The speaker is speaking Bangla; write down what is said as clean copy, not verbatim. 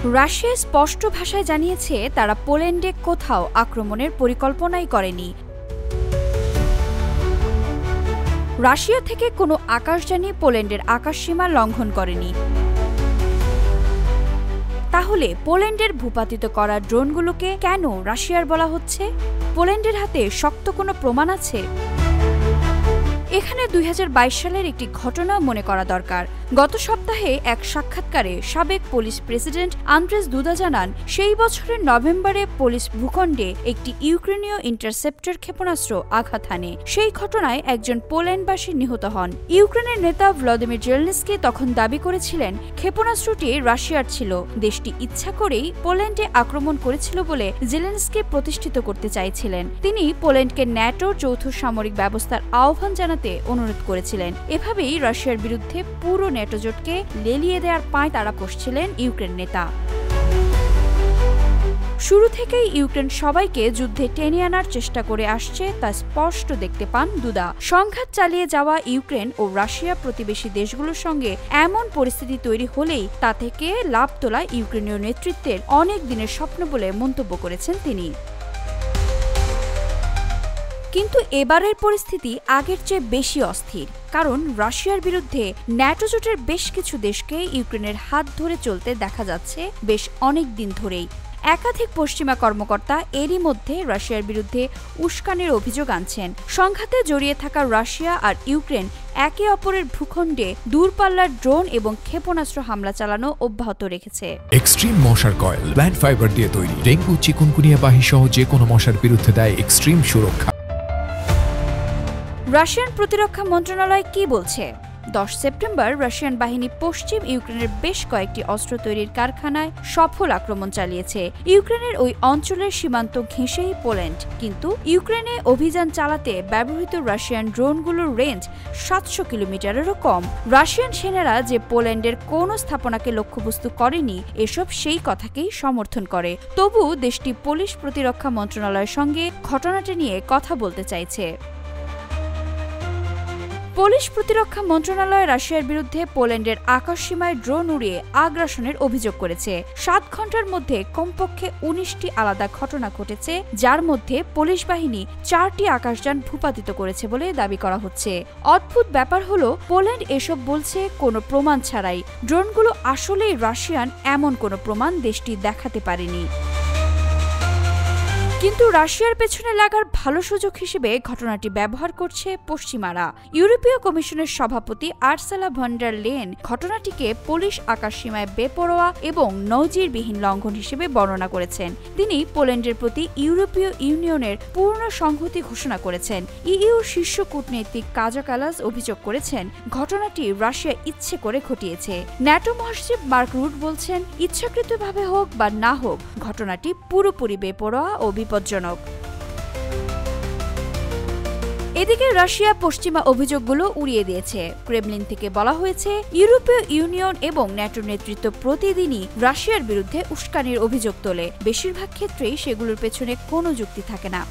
রাশিয়া স্পষ্ট ভাষায় জানিয়েছে তারা পোল্যান্ডে কোথাও আক্রমণের পরিকল্পনাই করেনি। রাশিয়া থেকে কোনো আকাশযানই পোল্যান্ডের আকাশসীমা লঙ্ঘন করেনি। তাহলে পোল্যান্ডের ভূপাতিত করা ড্রোনগুলোকে কেন রাশিয়ার বলা হচ্ছে? পোল্যান্ডের হাতে শক্ত কোনো প্রমাণ আছে? এখানে ২০২২ সালের একটি ঘটনা মনে করা দরকার। গত সপ্তাহে এক সাক্ষাৎকারে সাবেক পোলিশ প্রেসিডেন্ট আন্দ্রেস দুদা জানান, সেই বছরের নভেম্বরে পোলিশ ভূখণ্ডে একটি ইউক্রেনীয় ইন্টারসেপ্টর ক্ষেপণাস্ত্র আঘাত হানে। সেই ঘটনায় একজন পোল্যান্ডবাসী নিহত হন। ইউক্রেনের নেতা ভ্লাদিমির জেলেনস্কি তখন দাবি করেছিলেন ক্ষেপণাস্ত্রটি রাশিয়ার ছিল। দেশটি ইচ্ছা করেই পোল্যান্ডে আক্রমণ করেছিল বলে জেলেনস্কি প্রতিষ্ঠিত করতে চাইছিলেন। তিনি পোল্যান্ডকে ন্যাটোর যৌথ সামরিক ব্যবস্থার আহ্বান জানাতে অনুরোধ করেছিলেন। এভাবেই রাশিয়ার বিরুদ্ধে পুরো ন্যাটো জোটকে লেলিয়ে দেওয়ার পায় তারা কষছিলেন ইউক্রেন নেতা। শুরু থেকেই ইউক্রেন সবাইকে যুদ্ধে টেনে আনার চেষ্টা করে আসছে, তা স্পষ্ট দেখতে পান দুদা। সংঘাত চালিয়ে যাওয়া ইউক্রেন ও রাশিয়া প্রতিবেশী দেশগুলোর সঙ্গে এমন পরিস্থিতি তৈরি হলেই তা থেকে লাভ তোলা ইউক্রেনীয় নেতৃত্বের অনেক দিনের স্বপ্ন বলে মন্তব্য করেছেন তিনি। কিন্তু এবারের পরিস্থিতি আগের চেয়ে বেশি অস্থির, কারণ রাশিয়ার বিরুদ্ধে ন্যাটো জোটের বেশ কিছু দেশকে ইউক্রেনের হাত ধরে চলতে দেখা যাচ্ছে বেশ অনেক দিন ধরেই। একাধিক পশ্চিমা কর্মকর্তা এরই মধ্যে রাশিয়ার বিরুদ্ধে উস্কানির অভিযোগ আনছেন। সংঘাতে জড়িয়ে থাকা রাশিয়া আর ইউক্রেন একে অপরের ভূখণ্ডে দূরপাল্লার ড্রোন এবং ক্ষেপণাস্ত্র হামলা চালানো অব্যাহত রেখেছে। এক্সট্রিম মশার কয়েল প্ল্যান্ট ফাইবার দিয়ে তৈরি, ডেঙ্গু, চিকুনগুনিয়া বাহি সহ যে কোনো মশার বিরুদ্ধে দেয় এক্সট্রিম সুরক্ষা। রাশিয়ান প্রতিরক্ষা মন্ত্রণালয় কি বলছে? 10 সেপ্টেম্বর রাশিয়ান বাহিনী পশ্চিম ইউক্রেনের বেশ কয়েকটি অস্ত্র তৈরির কারখানায় সফল আক্রমণ চালিয়েছে। ইউক্রেনের ওই অঞ্চলের সীমান্ত ঘেঁষেই পোল্যান্ড, কিন্তু ইউক্রেনে অভিযান চালাতে ব্যবহৃত রাশিয়ান ড্রোনগুলোর রেঞ্জ 700 কিলোমিটারেরও কম। রাশিয়ান সেনারা যে পোল্যান্ডের কোনো স্থাপনাকে লক্ষ্যবস্তু করেনি, এসব সেই কথাকেই সমর্থন করে। তবু দেশটি পোলিশ প্রতিরক্ষা মন্ত্রণালয়ের সঙ্গে ঘটনাটি নিয়ে কথা বলতে চাইছে। পোলিশ প্রতিরক্ষা মন্ত্রণালয় রাশিয়ার বিরুদ্ধে পোল্যান্ডের আকাশসীমায় ড্রোন উড়িয়ে আগ্রাসনের অভিযোগ করেছে। 7 ঘন্টার মধ্যে কমপক্ষে 19টি আলাদা ঘটনা ঘটেছে, যার মধ্যে পুলিশ বাহিনী 4টি আকাশযান ভূপাতিত করেছে বলে দাবি করা হচ্ছে। অদ্ভুত ব্যাপার হলো, পোল্যান্ড এসব বলছে কোনো প্রমাণ ছাড়াই। ড্রোনগুলো আসলেই রাশিয়ান এমন কোনো প্রমাণ দেশটি দেখাতে পারেনি। কিন্তু রাশিয়ার পেছনে লাগার ভালো সুযোগ হিসেবে ঘটনাটি ব্যবহার করছে পশ্চিমারা। ইউরোপীয় কমিশনের সভাপতি আর্সেলা ভন ডার লেয়েন ঘটনাটিকে পোলিশ আকাশসীমায় বেপরোয়া এবং নজিরবিহীন লঙ্ঘন হিসেবে বর্ণনা করেছেন। তিনি পোল্যান্ডের প্রতি ইউরোপীয় ইউনিয়নের পূর্ণ সংহতি ঘোষণা করেছেন। ইইউর শীর্ষ কূটনীতিক কাজা কালাস অভিযোগ করেছেন ঘটনাটি রাশিয়া ইচ্ছে করে ঘটিয়েছে। ন্যাটো মহাসচিব মার্ক রুট বলছেন, ইচ্ছাকৃতভাবে হোক বা না হোক, ঘটনাটি পুরোপুরি বেপরোয়া ও বিপজ্জনক। এদিকে রাশিয়া পশ্চিমা অভিযোগগুলো উড়িয়ে দিয়েছে। ক্রেমলিন থেকে বলা হয়েছে, ইউরোপীয় ইউনিয়ন এবং ন্যাটোর নেতৃত্ব প্রতিদিনই রাশিয়ার বিরুদ্ধে উস্কানির অভিযোগ তোলে। বেশিরভাগ ক্ষেত্রেই সেগুলোর পেছনে কোনো যুক্তি থাকে না।